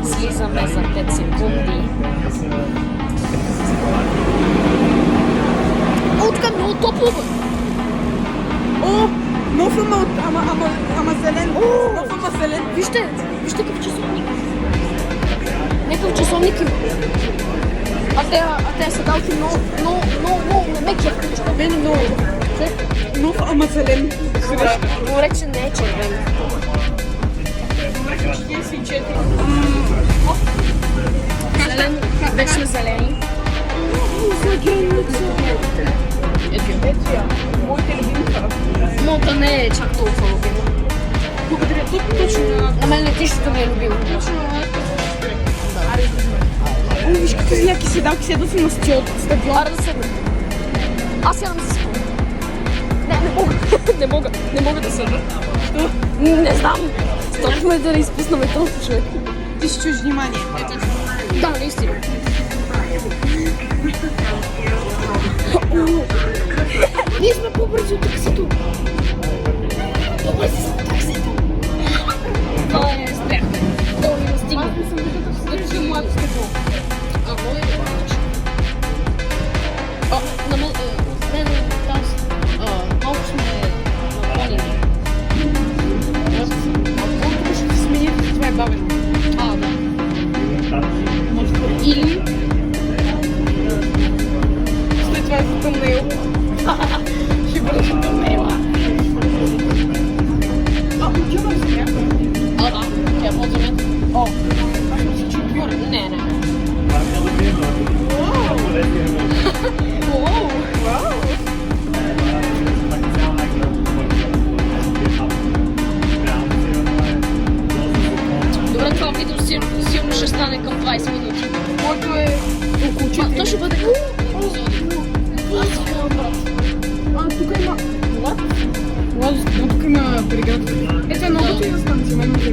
Слизаме за 5 секунди. О, така много топло, бе! О, нов ама зелен. Нов ама зелен. Вижте какъв часовник. Някакъв часовник има. А те седалки много меки. Мен много. Нов ама зелен. Говоря, че не е червен. 44. Зелен, вечно зелени. Ето я. Моите любимка. Моята не е чак толкова любима. Благодаря. Точно. На мен летището ми е любимо. О, виж какви яки седалки, седал си на стадион. Аре да седна. Аз ядам с спомня. Не мога да седна. Що? Не знам. Страхме да не изпуснаме този човек. Ти ще чуеш внимание. Да, наистина. Ние сме по-бързи от таксито. По-бързи са от таксито. Това е страх. Това не стигна. Ще млад стадион. Какво е да правиш? Не, там малко сме наклонени. Колко ще ти смените, това е бавено. Да. Или след това е затъмнело. Ще бъде затъмнела. Отивам се някой. Да. Тя е под земята. Аз мисля, че отгоре. Не. Вау! Добре, това видео силно ще стане към 20 минути. Който е около 4. То ще бъде към епизоди. Аз си имам брат. Тук има... What? Тук има преград. Ето е много готина станция, мен ми